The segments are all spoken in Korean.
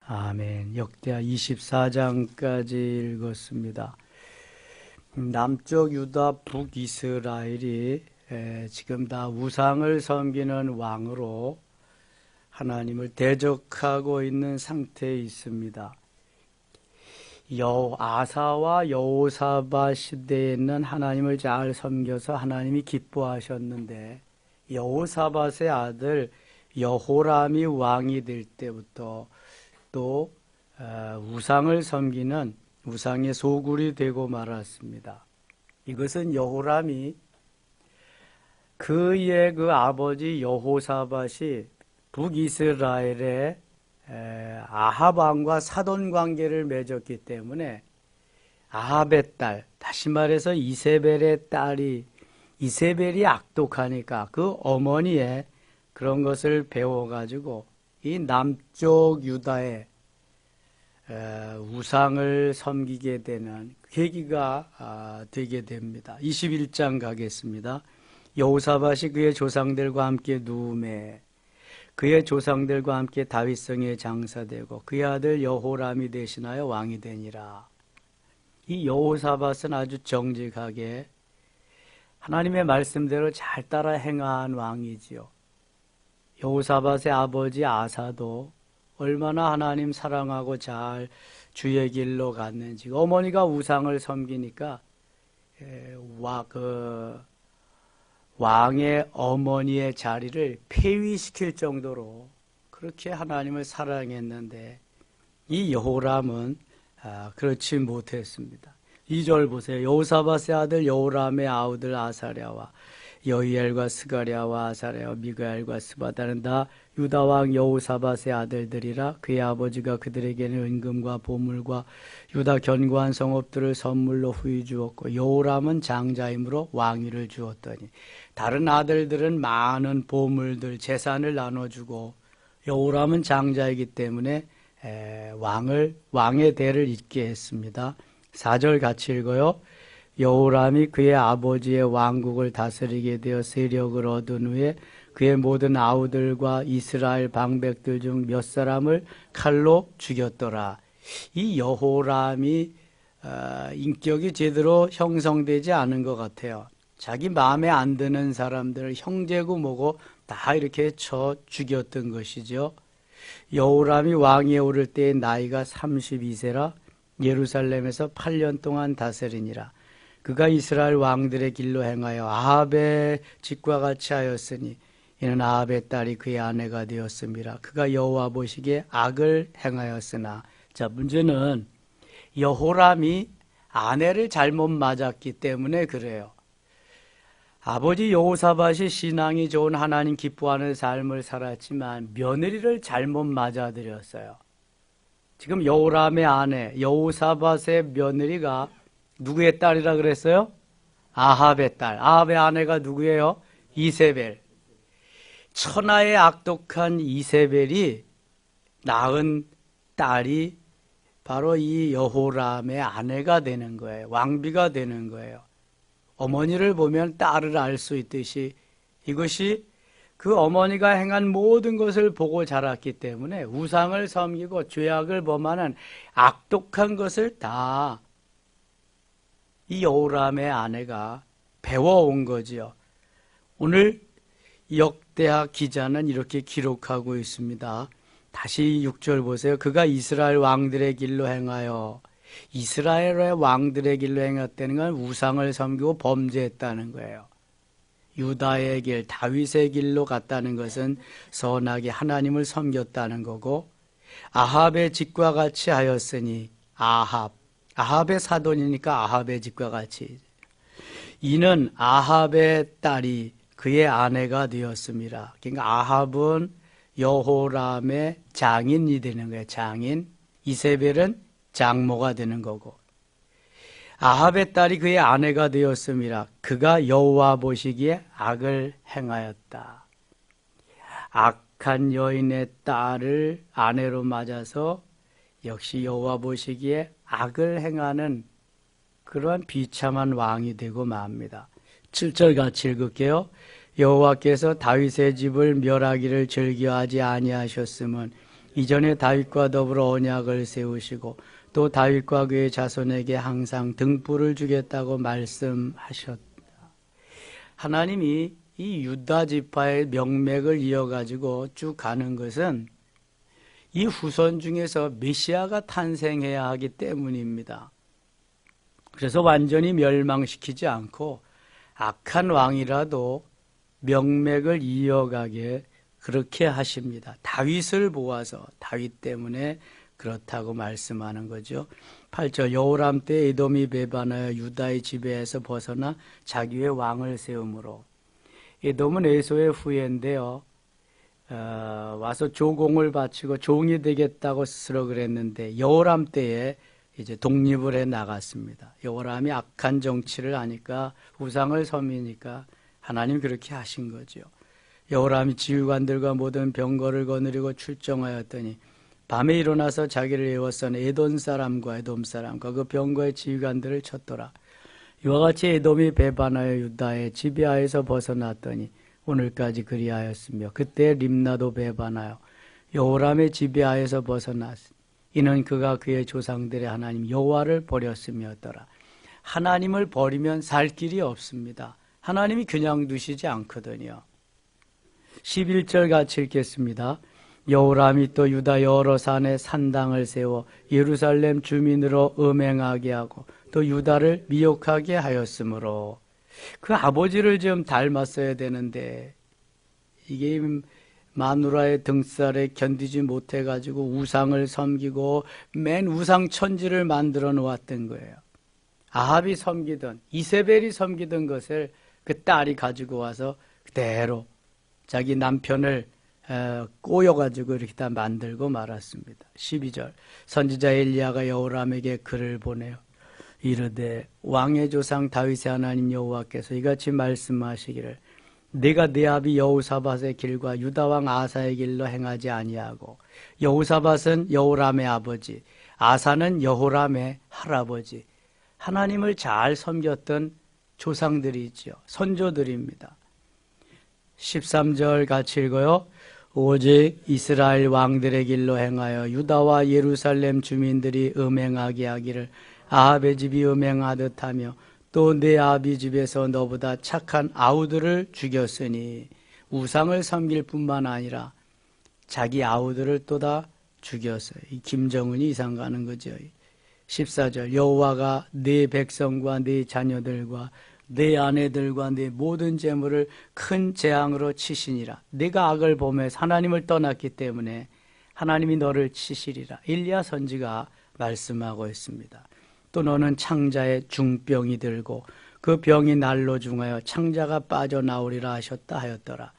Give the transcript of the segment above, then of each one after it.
아멘. 역대하 24장까지 읽었습니다. 남쪽 유다, 북이스라엘이 지금 다 우상을 섬기는 왕으로 하나님을 대적하고 있는 상태에 있습니다. 아사와 여호사밧 시대에는 하나님을 잘 섬겨서 하나님이 기뻐하셨는데, 여호사밧의 아들 여호람이 왕이 될 때부터 또 우상을 섬기는 우상의 소굴이 되고 말았습니다. 이것은 여호람이 그의 그 아버지 여호사밧이 북이스라엘의 아합 왕과 사돈 관계를 맺었기 때문에 아합의 딸, 다시 말해서 이세벨의 딸이, 이세벨이 악독하니까 그 어머니의 그런 것을 배워가지고 이 남쪽 유다의 우상을 섬기게 되는 계기가 되게 됩니다. 21장 가겠습니다. 여호사밧이 그의 조상들과 함께 누움에 그의 조상들과 함께 다윗성에 장사되고 그의 아들 여호람이 대신하여 왕이 되니라. 이 여호사밧은 아주 정직하게 하나님의 말씀대로 잘 따라 행한 왕이지요. 여호사밧의 아버지 아사도 얼마나 하나님 사랑하고 잘 주의 길로 갔는지, 어머니가 우상을 섬기니까 왕의 어머니의 자리를 폐위시킬 정도로 그렇게 하나님을 사랑했는데, 이 여호람은 그렇지 못했습니다. 2절 보세요. 여호사밧의 아들 여호람의 아우들 아사랴와 여히엘과 스가랴와 아사랴와 미가엘과 스바다는 다 유다왕 여호사밧의 아들들이라. 그의 아버지가 그들에게는 은금과 보물과 유다 견고한 성읍들을 선물로 후히 주었고, 여호람은 장자이므로 왕위를 주었더니 다른 아들들은 많은 보물들 재산을 나눠주고, 여호람은 장자이기 때문에 왕의 대를 잇게 했습니다. 4절 같이 읽어요. 여호람이 그의 아버지의 왕국을 다스리게 되어 세력을 얻은 후에 그의 모든 아우들과 이스라엘 방백들 중 몇 사람을 칼로 죽였더라. 이 여호람이 인격이 제대로 형성되지 않은 것 같아요. 자기 마음에 안 드는 사람들을 형제고 뭐고 다 이렇게 쳐 죽였던 것이죠. 여호람이 왕위에 오를 때의 나이가 32세라 예루살렘에서 8년 동안 다스리니라. 그가 이스라엘 왕들의 길로 행하여 아합의 집과 같이 하였으니 이는 아합의 딸이 그의 아내가 되었음이라. 그가 여호와 보시기에 악을 행하였으나. 자, 문제는 여호람이 아내를 잘못 맞았기 때문에 그래요. 아버지 여호사밧이 신앙이 좋은 하나님 기뻐하는 삶을 살았지만 며느리를 잘못 맞아들였어요. 지금 여호람의 아내 여호사밧의 며느리가 누구의 딸이라 그랬어요? 아합의 딸. 아합의 아내가 누구예요? 이세벨. 천하의 악독한 이세벨이 낳은 딸이 바로 이 여호람의 아내가 되는 거예요. 왕비가 되는 거예요. 어머니를 보면 딸을 알 수 있듯이 이것이 그 어머니가 행한 모든 것을 보고 자랐기 때문에 우상을 섬기고 죄악을 범하는 악독한 것을 다 이 여호람의 아내가 배워온 거지요. 오늘 역대하 기자는 이렇게 기록하고 있습니다. 다시 6절 보세요. 그가 이스라엘 왕들의 길로 행하여, 이스라엘의 왕들의 길로 행했다는 건 우상을 섬기고 범죄했다는 거예요. 유다의 길, 다윗의 길로 갔다는 것은 선하게 하나님을 섬겼다는 거고, 아합의 집과 같이 하였으니, 아합의 사돈이니까 아합의 집과 같이. 이는 아합의 딸이 그의 아내가 되었습니다. 그러니까 아합은 여호람의 장인이 되는 거예요. 장인. 이세벨은 장모가 되는 거고. 아합의 딸이 그의 아내가 되었습니다. 그가 여호와 보시기에 악을 행하였다. 악한 여인의 딸을 아내로 맞아서 역시 여호와 보시기에 악을 행하는 그러한 비참한 왕이 되고 맙니다. 7절 같이 읽을게요. 여호와께서 다윗의 집을 멸하기를 즐겨하지 아니하셨음은 이전에 다윗과 더불어 언약을 세우시고 또 다윗과 그의 자손에게 항상 등불을 주겠다고 말씀하셨다. 하나님이 이 유다 지파의 명맥을 이어가지고 쭉 가는 것은 이 후손 중에서 메시아가 탄생해야 하기 때문입니다. 그래서 완전히 멸망시키지 않고 악한 왕이라도 명맥을 이어가게 그렇게 하십니다. 다윗을 보아서 다윗 때문에 그렇다고 말씀하는 거죠. 8절 여호람 때 에돔이 배반하여 유다의 지배에서 벗어나 자기의 왕을 세우므로. 에돔은 에소의 후예인데요. 와서 조공을 바치고 종이 되겠다고 스스로 그랬는데 여호람 때에 이제 독립을 해 나갔습니다. 여호람이 악한 정치를 하니까 우상을 섬기니까 하나님 그렇게 하신 거죠. 여호람이 지휘관들과 모든 병거를 거느리고 출정하였더니 밤에 일어나서 자기를 애워싼 에돔 사람과 그 병거의 지휘관들을 쳤더라. 이와 같이 에돔이 배반하여 유다의 지배하에서 벗어났더니 오늘까지 그리하였으며 그때 림나도 배반하여 여호람의 지배하에서 벗어났으니 이는 그가 그의 조상들의 하나님 여호와를 버렸음이었더라. 하나님을 버리면 살 길이 없습니다. 하나님이 그냥 두시지 않거든요. 11절 같이 읽겠습니다. 여호람이 또 유다 여러 산에 산당을 세워 예루살렘 주민으로 음행하게 하고 또 유다를 미혹하게 하였으므로 그 아버지를 좀 닮았어야 되는데 이게 마누라의 등살에 견디지 못해가지고 우상을 섬기고 맨 우상 천지를 만들어 놓았던 거예요. 아합이 섬기던 이세벨이 섬기던 것을 그 딸이 가지고 와서 그대로 자기 남편을 꼬여가지고 이렇게 다 만들고 말았습니다. 12절 선지자 엘리야가 여호람에게 글을 보내요. 이르되 왕의 조상 다윗의 하나님 여호와께서 이같이 말씀하시기를 내가 내 아비 여호사밧의 길과 유다 왕 아사의 길로 행하지 아니하고 여호사밧은 여호람의 아버지 아사는 여호람의 할아버지 하나님을 잘 섬겼던 조상들이죠. 선조들입니다. 13절 같이 읽어요. 오직 이스라엘 왕들의 길로 행하여 유다와 예루살렘 주민들이 음행하게 하기를 아합의 집이 음행하듯 하며 또 내 아비 집에서 너보다 착한 아우들을 죽였으니 우상을 섬길 뿐만 아니라 자기 아우들을 또 다 죽였어요. 이 김정은이 이상 가는 거죠. 14절 여호와가 네 백성과 네 자녀들과 내 아내들과 내 모든 재물을 큰 재앙으로 치시니라. 네가 악을 범해서 하나님을 떠났기 때문에 하나님이 너를 치시리라. 엘리야 선지가 말씀하고 있습니다. 또 너는 창자의 중병이 들고 그 병이 날로 중하여 창자가 빠져나오리라 하셨다 하였더라.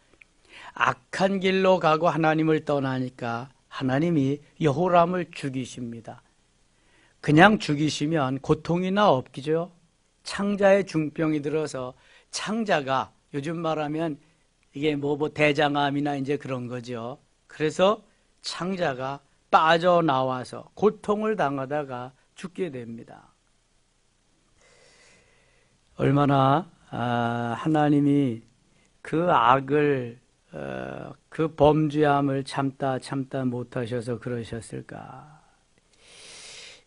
악한 길로 가고 하나님을 떠나니까 하나님이 여호람을 죽이십니다. 그냥 죽이시면 고통이나 없기죠. 창자의 중병이 들어서 창자가 요즘 말하면 이게 뭐 대장암이나 이제 그런 거죠. 그래서 창자가 빠져나와서 고통을 당하다가 죽게 됩니다. 얼마나 하나님이 그 악을 그 범죄함을 참다 못하셔서 그러셨을까.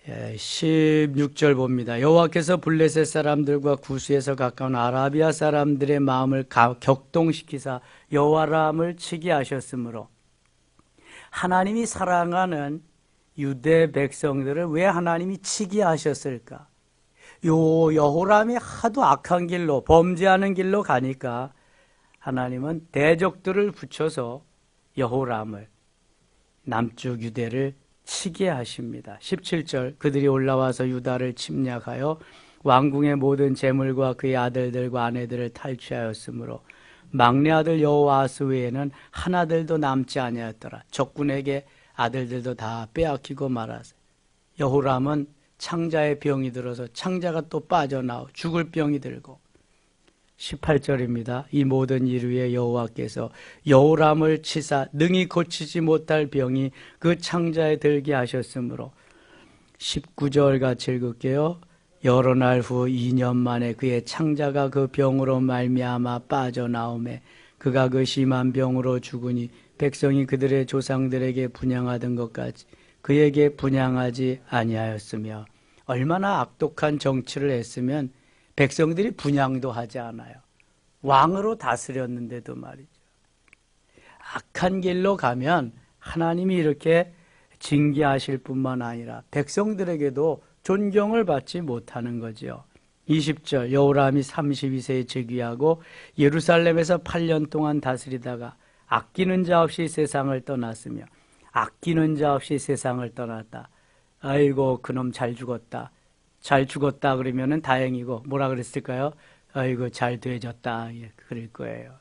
16절 봅니다. 여호와께서 블레셋 사람들과 구스에서 가까운 아라비아 사람들의 마음을 격동시키사 여호와람을 치게 하셨으므로 하나님이 사랑하는 유대 백성들을 왜 하나님이 치게 하셨을까? 요 여호람이 하도 악한 길로 범죄하는 길로 가니까 하나님은 대적들을 붙여서 여호람을 남쪽 유대를 치게 하십니다. 17절 그들이 올라와서 유다를 침략하여 왕궁의 모든 재물과 그의 아들들과 아내들을 탈취하였으므로 막내 아들 여호아스 외에는 하나들도 남지 아니하였더라. 적군에게 아들들도 다 빼앗기고 말았어요. 여호람은 창자의 병이 들어서 창자가 또 빠져나오 죽을 병이 들고 18절입니다. 이 모든 일 위에 여호와께서 여호람을 치사 능히 고치지 못할 병이 그 창자에 들게 하셨으므로 19절 같이 읽을게요. 여러 날 후 2년 만에 그의 창자가 그 병으로 말미암아 빠져나오매 그가 그 심한 병으로 죽으니 백성이 그들의 조상들에게 분향하던 것까지 그에게 분향하지 아니하였으며 얼마나 악독한 정치를 했으면 백성들이 분향도 하지 않아요. 왕으로 다스렸는데도 말이죠. 악한 길로 가면 하나님이 이렇게 징계하실 뿐만 아니라 백성들에게도 존경을 받지 못하는 거죠. 20절 여호람이 32세에 즉위하고 예루살렘에서 8년 동안 다스리다가 아끼는 자 없이 세상을 떠났으며 아끼는 자 없이 세상을 떠났다. 아이고 그놈 잘 죽었다. 잘 죽었다 그러면은 다행이고 뭐라 그랬을까요? 아이고 잘 되졌다. 예, 그럴 거예요.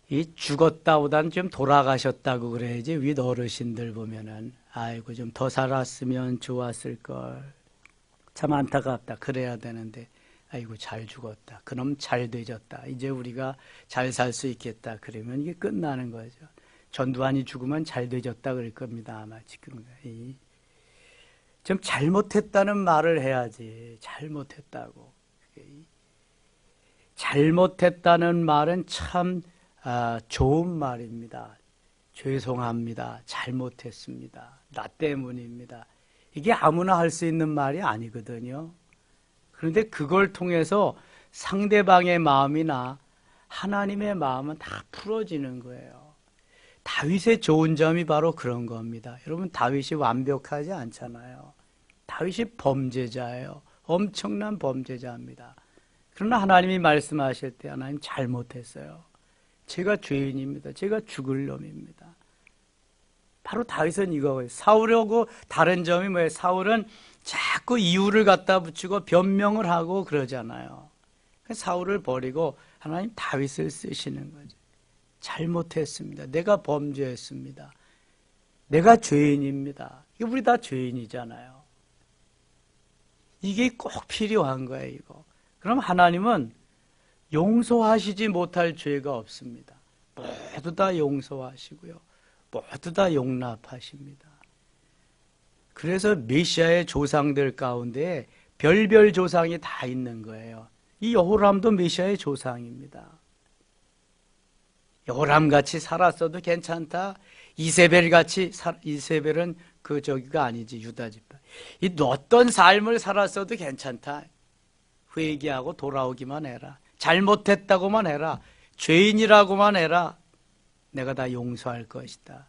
이 죽었다보다는 좀 돌아가셨다고 그래야지. 윗 어르신들 보면은 아이고 좀 더 살았으면 좋았을 걸. 참 안타깝다. 그래야 되는데 아이고 잘 죽었다. 그놈 잘 되졌다. 이제 우리가 잘 살 수 있겠다. 그러면 이게 끝나는 거죠. 전두환이 죽으면 잘 되졌다 그럴 겁니다. 아마 지금 좀 잘못했다는 말을 해야지. 잘못했다고. 잘못했다는 말은 참 좋은 말입니다. 죄송합니다. 잘못했습니다. 나 때문입니다. 이게 아무나 할 수 있는 말이 아니거든요. 그런데 그걸 통해서 상대방의 마음이나 하나님의 마음은 다 풀어지는 거예요. 다윗의 좋은 점이 바로 그런 겁니다. 여러분 다윗이 완벽하지 않잖아요. 다윗이 범죄자예요. 엄청난 범죄자입니다. 그러나 하나님이 말씀하실 때 하나님 잘못했어요. 제가 죄인입니다. 제가 죽을 놈입니다. 바로 다윗은 이거예요. 사울하고 다른 점이 뭐예요? 사울은 자꾸 이유를 갖다 붙이고 변명을 하고 그러잖아요. 사울을 버리고 하나님 다윗을 쓰시는 거죠. 잘못했습니다. 내가 범죄했습니다. 내가 죄인입니다. 우리 다 죄인이잖아요. 이게 꼭 필요한 거예요, 이거. 그럼 하나님은 용서하시지 못할 죄가 없습니다. 모두 다 용서하시고요. 모두 다 용납하십니다. 그래서 메시아의 조상들 가운데 별별 조상이 다 있는 거예요. 이 여호람도 메시아의 조상입니다. 여호람같이 살았어도 괜찮다. 이세벨같이 이세벨은 저기가 아니지, 유다 지파. 이 어떤 삶을 살았어도 괜찮다. 회개하고 돌아오기만 해라. 잘못했다고만 해라. 죄인이라고만 해라. 내가 다 용서할 것이다.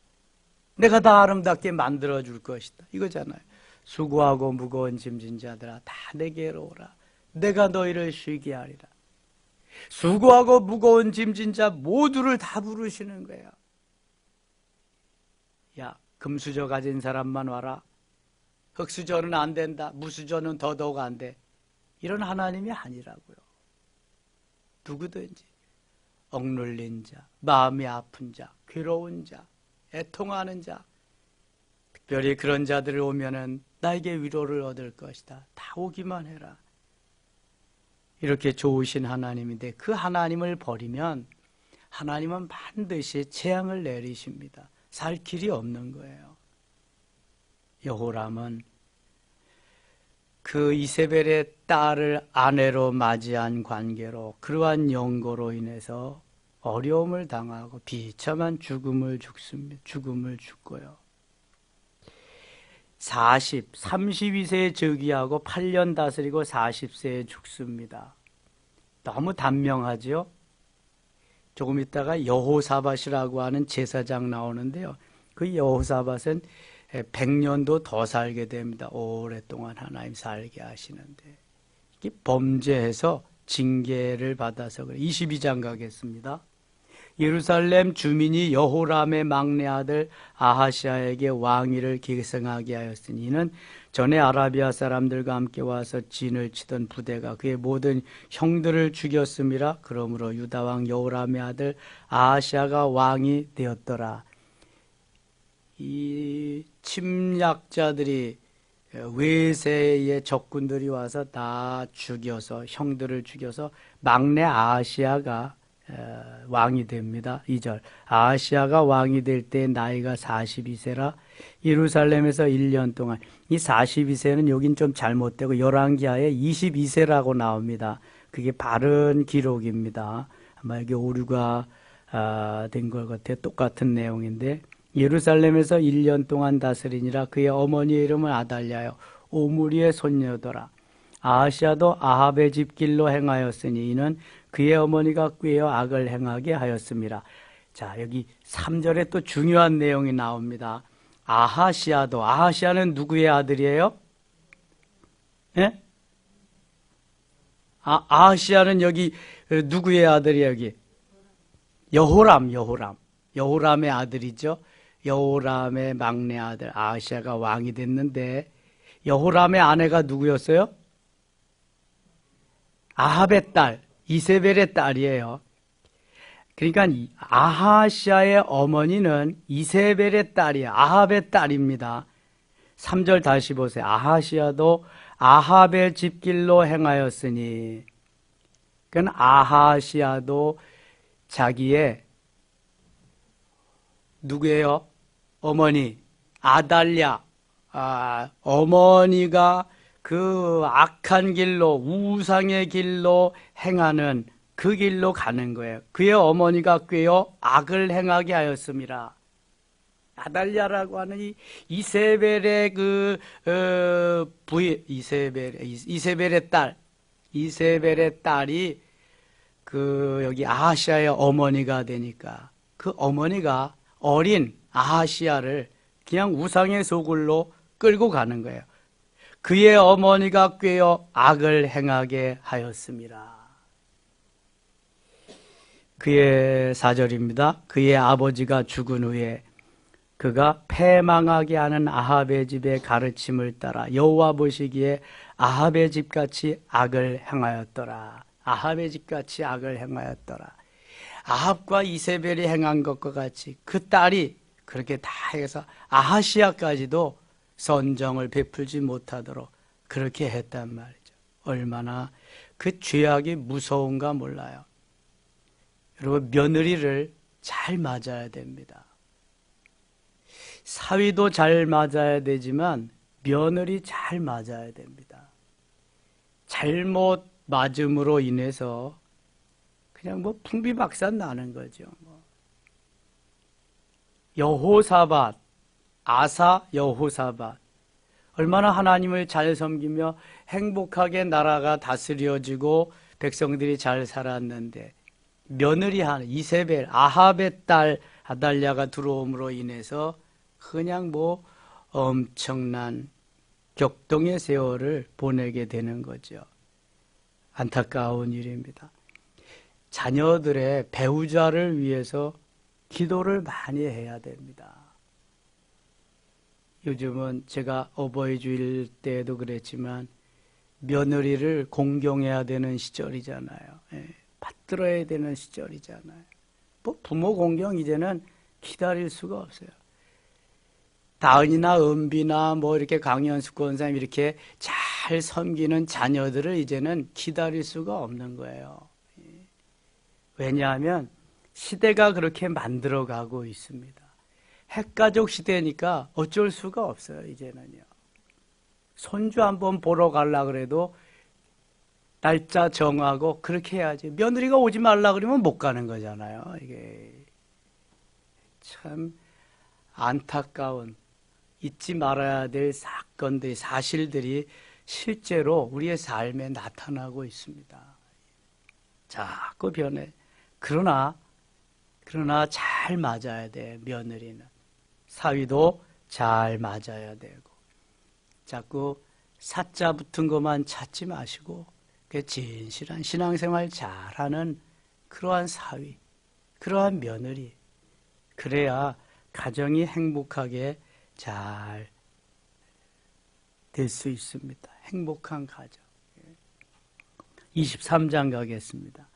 내가 다 아름답게 만들어줄 것이다. 이거잖아요. 수고하고 무거운 짐진 자들아 다 내게로 오라. 내가 너희를 쉬게 하리라. 수고하고 무거운 짐진 자 모두를 다 부르시는 거예요. 야, 금수저 가진 사람만 와라. 흙수저는 안 된다. 무수저는 더더욱 안 돼. 이런 하나님이 아니라고요. 누구든지 억눌린 자, 마음이 아픈 자, 괴로운 자, 애통하는 자, 특별히 그런 자들이 오면은 나에게 위로를 얻을 것이다. 다 오기만 해라. 이렇게 좋으신 하나님인데 그 하나님을 버리면 하나님은 반드시 재앙을 내리십니다. 살 길이 없는 거예요. 여호람은 그 이세벨의 딸을 아내로 맞이한 관계로 그러한 연고로 인해서 어려움을 당하고 비참한 죽음을 죽고요. 32세에 즉위하고 8년 다스리고 40세에 죽습니다. 너무 단명하죠? 조금 있다가 여호사밧이라고 하는 제사장 나오는데요. 그 여호사밧은 100년도 더 살게 됩니다. 오랫동안 하나님 살게 하시는데 이게 범죄해서 징계를 받아서 그래. 22장 가겠습니다. 예루살렘 주민이 여호람의 막내 아들 아하시아에게 왕위를 계승하게 하였으니 이는 전에 아라비아 사람들과 함께 와서 진을 치던 부대가 그의 모든 형들을 죽였음이라. 그러므로 유다 왕 여호람의 아들 아하시아가 왕이 되었더라. 이 침략자들이 외세의 적군들이 와서 다 죽여서 형들을 죽여서 막내 아하시아가 왕이 됩니다. 2절 아하시아가 왕이 될 때 나이가 42세라 예루살렘에서 1년 동안 이 42세는 여긴 좀 잘못되고 열왕기하에 22세라고 나옵니다. 그게 바른 기록입니다. 아마 여기 오류가 된 것 같아요. 똑같은 내용인데 예루살렘에서 1년 동안 다스리니라. 그의 어머니의 이름은 아달랴요 오므리의 손녀더라. 아하시아도 아합의 집 길로 행하였으니 이는 그의 어머니가 꾀어 악을 행하게 하였습니다. 자, 여기 3절에 또 중요한 내용이 나옵니다. 아하시아는 누구의 아들이에요? 예? 아하시아는 여기 누구의 아들이에요? 여기 여호람의 아들이죠. 여호람의 막내 아들 아하시아가 왕이 됐는데 여호람의 아내가 누구였어요? 아합의 딸, 이세벨의 딸이에요. 그러니까 아하시아의 어머니는 이세벨의 딸이에요. 아합의 딸입니다. 3절 다시 보세요. 아하시아도 아합의 집길로 행하였으니, 그건 아하시아도 자기의 누구예요? 어머니 아달랴, 어머니가 그 악한 길로, 우상의 길로 행하는 그 길로 가는 거예요. 그의 어머니가 꾀어 악을 행하게 하였습니다. 아달랴라고 하는 이 이세벨의 이세벨의 딸이 여기 아하시아의 어머니가 되니까 그 어머니가 어린 아하시아를 그냥 우상의 소굴로 끌고 가는 거예요. 그의 어머니가 꾀어 악을 행하게 하였습니다. 그의 4절입니다. 그의 아버지가 죽은 후에 그가 패망하게 하는 아합의 집의 가르침을 따라 여호와 보시기에 아합의 집같이 악을 행하였더라. 아합의 집같이 악을 행하였더라. 아합과 이세벨이 행한 것과 같이 그 딸이 그렇게 다 해서 아하시아까지도 선정을 베풀지 못하도록 그렇게 했단 말이죠. 얼마나 그 죄악이 무서운가 몰라요. 여러분, 며느리를 잘 맞아야 됩니다. 사위도 잘 맞아야 되지만 며느리 잘 맞아야 됩니다. 잘못 맞음으로 인해서 그냥 풍비박산 나는 거죠. 여호사밧, 아사 여호사밧, 얼마나 하나님을 잘 섬기며 행복하게 나라가 다스려지고 백성들이 잘 살았는데 며느리 하나, 이세벨, 아합의 딸 아달랴가 들어옴으로 인해서 그냥 엄청난 격동의 세월을 보내게 되는 거죠. 안타까운 일입니다. 자녀들의 배우자를 위해서 기도를 많이 해야 됩니다. 요즘은 제가 어버이 주일 때에도 그랬지만 며느리를 공경해야 되는 시절이잖아요. 받들어야 되는 시절이잖아요. 부모 공경 이제는 기다릴 수가 없어요. 다은이나 은비나 이렇게 강연수 권사님 이렇게 잘 섬기는 자녀들을 이제는 기다릴 수가 없는 거예요. 왜냐하면 시대가 그렇게 만들어가고 있습니다. 핵가족 시대니까 어쩔 수가 없어요, 이제는요. 손주 한번 보러 가려고 그래도 날짜 정하고 그렇게 해야지. 며느리가 오지 말라 그러면 못 가는 거잖아요. 이게 참 안타까운, 잊지 말아야 될 사건들, 사실들이 실제로 우리의 삶에 나타나고 있습니다. 자꾸 변해. 그러나 잘 맞아야 돼, 며느리는. 사위도 잘 맞아야 되고. 자꾸 사자 붙은 것만 찾지 마시고 진실한 신앙생활 잘하는 그러한 사위, 그러한 며느리, 그래야 가정이 행복하게 잘 될 수 있습니다. 행복한 가정. 23장 가겠습니다.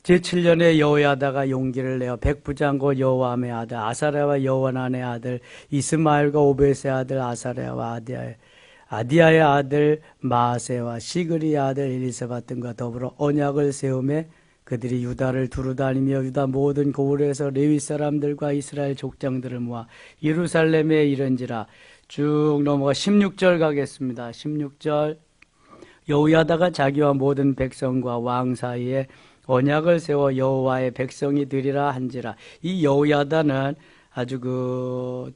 제7년에 여호야다가 용기를 내어 백부장고 여호암의 아들 아사랴와 여호하난의 아들 이스마엘과 오벳의 아들 아사랴와 아디아의 아들 마아세와 시그리의 아들 엘리사밧 등과 더불어 언약을 세우며 그들이 유다를 두루다니며 유다 모든 고을에서 레위 사람들과 이스라엘 족장들을 모아 예루살렘에 이른지라. 쭉 넘어가 16절 가겠습니다. 16절. 여호야다가 자기와 모든 백성과 왕 사이에 언약을 세워 여호와의 백성이 되리라 한지라. 이 여호야다는 아주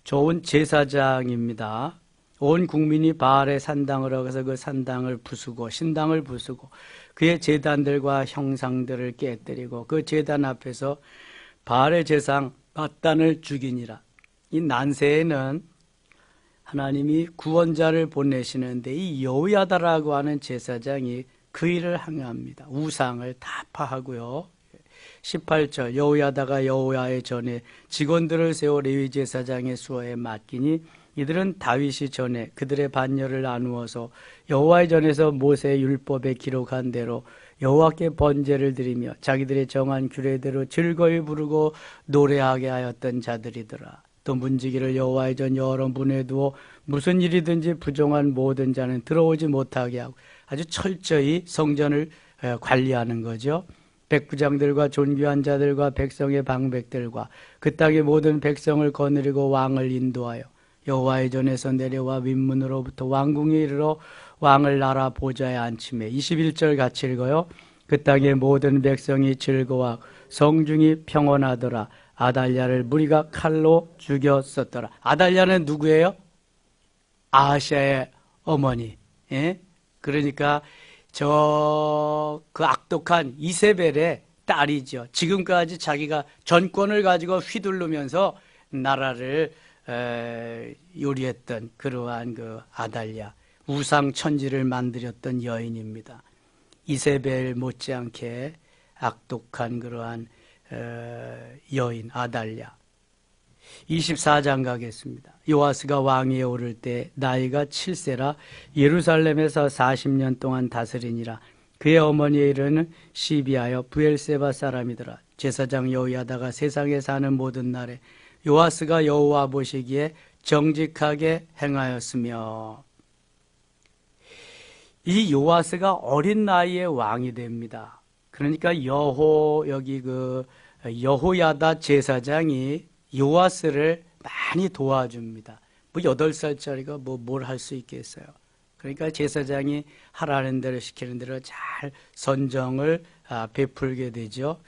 좋은 제사장입니다. 온 국민이 바알의 산당을 가서 그 산당을 부수고 신당을 부수고 그의 제단들과 형상들을 깨뜨리고 그 제단 앞에서 바알의 제상 밧단을 죽이니라. 이 난세에는 하나님이 구원자를 보내시는데 이 여호야다라고 하는 제사장이 그 일을 항해합니다. 우상을 다 파하고요. 18절 여호야다가 여호와의 전에 직원들을 세워 레위 제사장의 수호에 맡기니 이들은 다윗이 전에 그들의 반열을 나누어서 여호와의 전에서 모세의 율법에 기록한 대로 여호와께 번제를 드리며 자기들의 정한 규례대로 즐거이 부르고 노래하게 하였던 자들이더라. 또 문지기를 여호와의 전 여러 문에 두어 무슨 일이든지 부정한 모든 자는 들어오지 못하게 하고 아주 철저히 성전을 관리하는 거죠. 백부장들과 존귀한 자들과 백성의 방백들과 그 땅의 모든 백성을 거느리고 왕을 인도하여 여호와의 전에서 내려와 윗문으로부터 왕궁에 이르러 왕을 나라 보좌에 앉히매. 21절 같이 읽어요. 그 땅의 모든 백성이 즐거워 성중이 평온하더라. 아달랴를 무리가 칼로 죽였었더라. 아달랴는 누구예요? 아하시아의 어머니. 예? 그러니까 그 악독한 이세벨의 딸이죠. 지금까지 자기가 전권을 가지고 휘두르면서 나라를 요리했던 그러한 그 아달랴, 우상 천지를 만들었던 여인입니다. 이세벨 못지않게 악독한 그러한 여인 아달랴. 24장 가겠습니다. 요아스가 왕위에 오를 때 나이가 7세라 예루살렘에서 40년 동안 다스리니라. 그의 어머니의 이름은 시비하여 부엘세바 사람이더라. 제사장 여호야다가 세상에 사는 모든 날에 요아스가 여호와 보시기에 정직하게 행하였으며. 이 요아스가 어린 나이에 왕이 됩니다. 그러니까 여호야다 제사장이 요아스를 많이 도와줍니다. 8살짜리가 뭘 할 수 있겠어요. 그러니까 제사장이 하라는 대로 시키는 대로 잘 선정을 베풀게 되죠.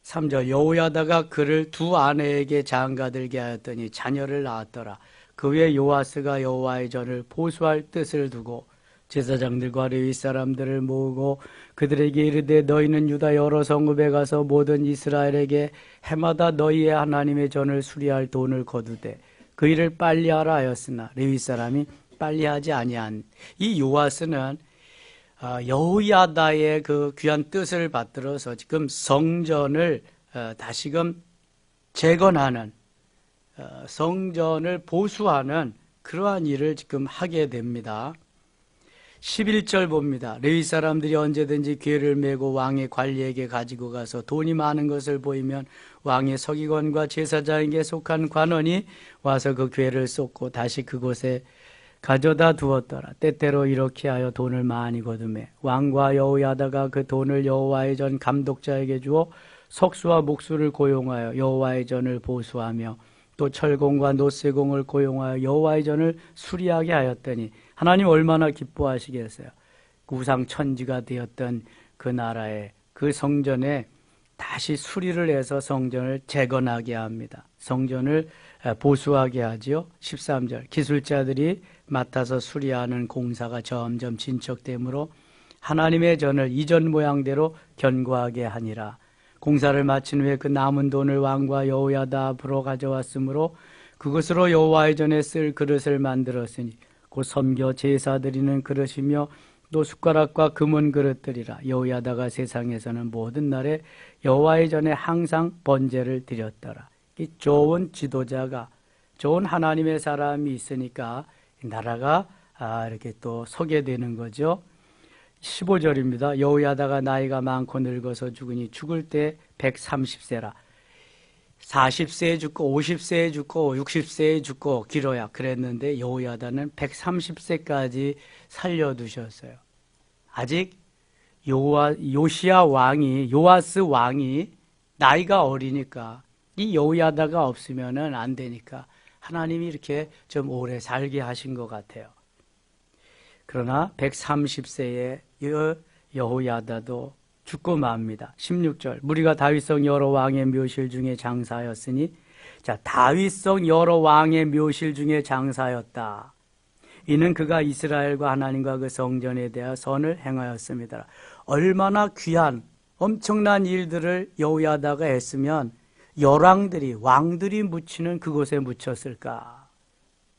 3절 여호야다가 그를 두 아내에게 장가들게 하였더니 자녀를 낳았더라. 그 후에 요아스가 여호와의 전을 보수할 뜻을 두고 제사장들과 레위 사람들을 모으고 그들에게 이르되 너희는 유다 여러 성읍에 가서 모든 이스라엘에게 해마다 너희의 하나님의 전을 수리할 돈을 거두되 그 일을 빨리 하라 하였으나 레위 사람이 빨리 하지 아니한. 이 요아스는 여호야다의 그 귀한 뜻을 받들어서 지금 성전을 다시금 재건하는, 성전을 보수하는 그러한 일을 지금 하게 됩니다. 11절 봅니다. 레위 사람들이 언제든지 궤를 메고 왕의 관리에게 가지고 가서 돈이 많은 것을 보이면 왕의 서기관과 제사장에게 속한 관원이 와서 그 궤를 쏟고 다시 그곳에 가져다 두었더라. 때때로 이렇게 하여 돈을 많이 거두매 왕과 여호야다가 그 돈을 여호와의 전 감독자에게 주어 석수와 목수를 고용하여 여호와의 전을 보수하며 또 철공과 노쇠공을 고용하여 여호와의 전을 수리하게 하였더니 하나님 얼마나 기뻐하시겠어요. 우상 천지가 되었던 그 나라에 그 성전에 다시 수리를 해서 성전을 재건하게 합니다. 성전을 보수하게 하지요. 13절 기술자들이 맡아서 수리하는 공사가 점점 진척되므로 하나님의 전을 이전 모양대로 견고하게 하니라. 공사를 마친 후에 그 남은 돈을 왕과 여호야다 앞으로 가져왔으므로 그것으로 여호와의 전에 쓸 그릇을 만들었으니 곧 섬겨 제사 드리는 그릇이며 또 숟가락과 금은 그릇들이라. 여호야다가 세상에서는 모든 날에 여호와의 전에 항상 번제를 드렸더라. 이 좋은 지도자가, 좋은 하나님의 사람이 있으니까 나라가 이렇게 또 서게 되는 거죠. 15절입니다. 여호야다가 나이가 많고 늙어서 죽으니 죽을 때 130세라. 40세에 죽고 50세에 죽고 60세에 죽고 길어야 그랬는데 여호야다는 130세까지 살려두셨어요. 아직 요아스 왕이 나이가 어리니까 이 여호야다가 없으면은 안 되니까 하나님이 이렇게 좀 오래 살게 하신 것 같아요. 그러나 130세의 여호야다도 죽고 맙니다. 16절 무리가 다윗성 여러 왕의 묘실 중에 장사하였으니, 자, 다윗성 여러 왕의 묘실 중에 장사하였다. 이는 그가 이스라엘과 하나님과 그 성전에 대하여 선을 행하였습니다. 얼마나 귀한 엄청난 일들을 여호야다가 했으면 열왕들이, 왕들이 묻히는 그곳에 묻혔을까.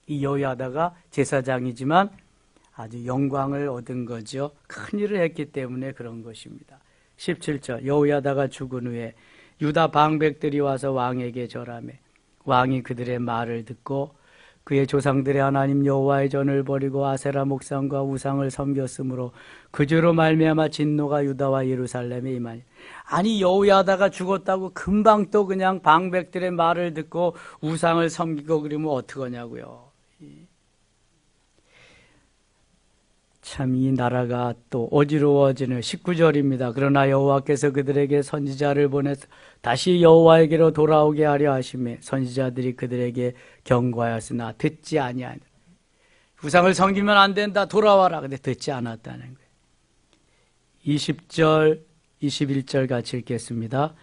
이 여호야다가 제사장이지만 아주 영광을 얻은 거죠. 큰 일을 했기 때문에 그런 것입니다. 17절 여호야다가 죽은 후에 유다 방백들이 와서 왕에게 절하매 왕이 그들의 말을 듣고 그의 조상들의 하나님 여호와의 전을 버리고 아세라 목상과 우상을 섬겼으므로 그 죄로 말미암아 진노가 유다와 예루살렘에 임하니. 아니, 여호야다가 죽었다고 금방 또 그냥 방백들의 말을 듣고 우상을 섬기고 그러면 어떡하냐고요. 참 이 나라가 또 어지러워지는 19절입니다. 그러나 여호와께서 그들에게 선지자를 보내서 다시 여호와에게로 돌아오게 하려 하시매 선지자들이 그들에게 경고하였으나 듣지 아니하니. 우상을 섬기면 안 된다, 돌아와라. 근데 듣지 않았다는 거예요. 20절 21절 같이 읽겠습니다.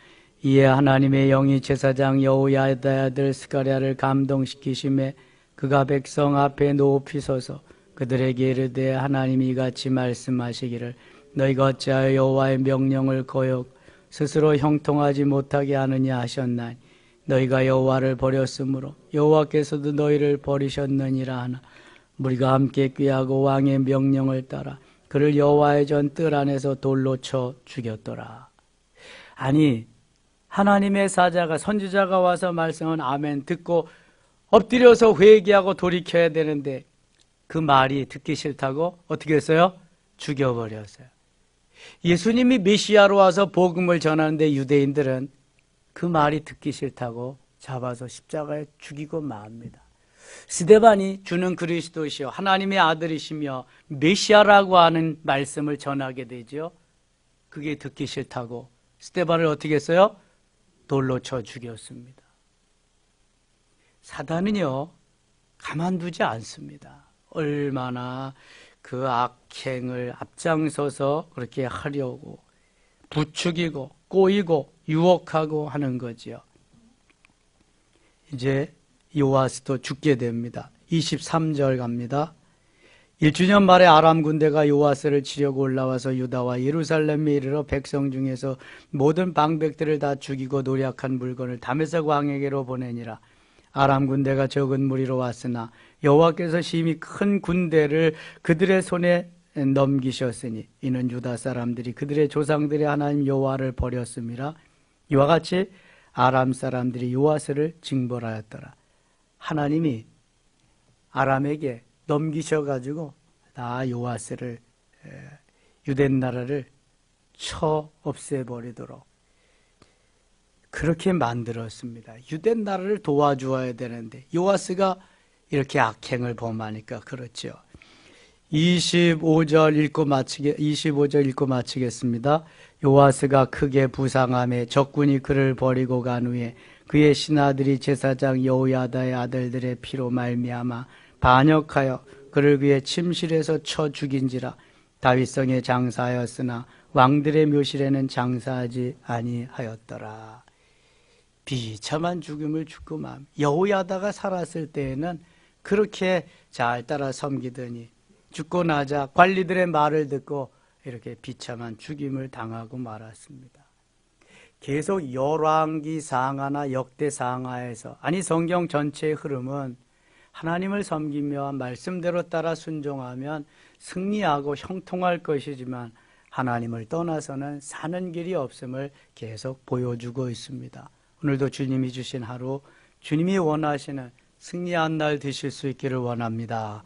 이에 하나님의 영이 제사장 여호야다의 아들 스가랴를 감동시키심에 그가 백성 앞에 높이 서서 그들에게 이르되 하나님이 이같이 말씀하시기를 너희가 어찌하여 여호와의 명령을 거역 스스로 형통하지 못하게 하느냐 하셨나니 너희가 여호와를 버렸으므로 여호와께서도 너희를 버리셨느니라 하나 우리가 함께 꾀하고 왕의 명령을 따라 그를 여호와의 전 뜰 안에서 돌로 쳐 죽였더라. 아니, 하나님의 사자가, 선지자가 와서 말씀은 아멘 듣고 엎드려서 회개하고 돌이켜야 되는데 그 말이 듣기 싫다고 어떻게 했어요? 죽여버렸어요. 예수님이 메시아로 와서 복음을 전하는데 유대인들은 그 말이 듣기 싫다고 잡아서 십자가에 죽이고 맙니다. 스데반이 주는 그리스도시요 하나님의 아들이시며 메시아라고 하는 말씀을 전하게 되죠. 그게 듣기 싫다고 스데반을 어떻게 했어요? 돌로 쳐 죽였습니다. 사단은요 가만두지 않습니다. 얼마나 그 악행을 앞장서서 그렇게 하려고 부추기고 꼬이고 유혹하고 하는 거지요. 이제 요아스도 죽게 됩니다. 23절 갑니다. 1주년 말에 아람 군대가 요아스를 치려고 올라와서 유다와 예루살렘에 이르러 백성 중에서 모든 방백들을 다 죽이고 노략한 물건을 다메섹 왕에게로 보내니라. 아람 군대가 적은 무리로 왔으나 여호와께서 심히 큰 군대를 그들의 손에 넘기셨으니 이는 유다 사람들이 그들의 조상들의 하나님 여호와를 버렸음이라. 이와 같이 아람 사람들이 요아스를 징벌하였더라. 하나님이 아람에게 넘기셔가지고 다 요아스를 유대 나라를 쳐 없애버리도록 그렇게 만들었습니다. 유대 나라를 도와주어야 되는데 요아스가 이렇게 악행을 범하니까 그렇죠. 25절 읽고 마치겠습니다. 요아스가 크게 부상함에 적군이 그를 버리고 간 후에 그의 신하들이 제사장 여호야다의 아들들의 피로 말미암아 반역하여 그를 그의 침실에서 쳐 죽인지라. 다윗성에 장사하였으나 왕들의 묘실에는 장사하지 아니하였더라. 비참한 죽음을 죽고 맘. 여호야다가 살았을 때에는 그렇게 잘 따라 섬기더니 죽고 나자 관리들의 말을 듣고 이렇게 비참한 죽임을 당하고 말았습니다. 계속 열왕기 상하나 역대 상하에서, 아니 성경 전체의 흐름은 하나님을 섬기며 말씀대로 따라 순종하면 승리하고 형통할 것이지만 하나님을 떠나서는 사는 길이 없음을 계속 보여주고 있습니다. 오늘도 주님이 주신 하루, 주님이 원하시는 승리한 날 되실 수 있기를 원합니다.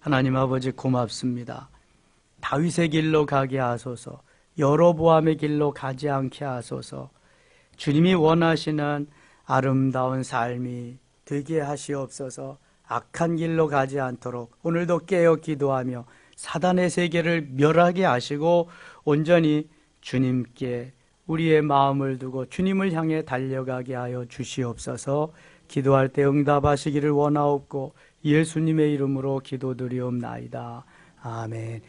하나님 아버지 고맙습니다. 다윗의 길로 가게 하소서, 여로보암의 길로 가지 않게 하소서, 주님이 원하시는 아름다운 삶이 되게 하시옵소서. 악한 길로 가지 않도록 오늘도 깨어 기도하며 사단의 세계를 멸하게 하시고 온전히 주님께 우리의 마음을 두고 주님을 향해 달려가게 하여 주시옵소서. 기도할 때 응답하시기를 원하옵고 예수님의 이름으로 기도드리옵나이다. 아멘.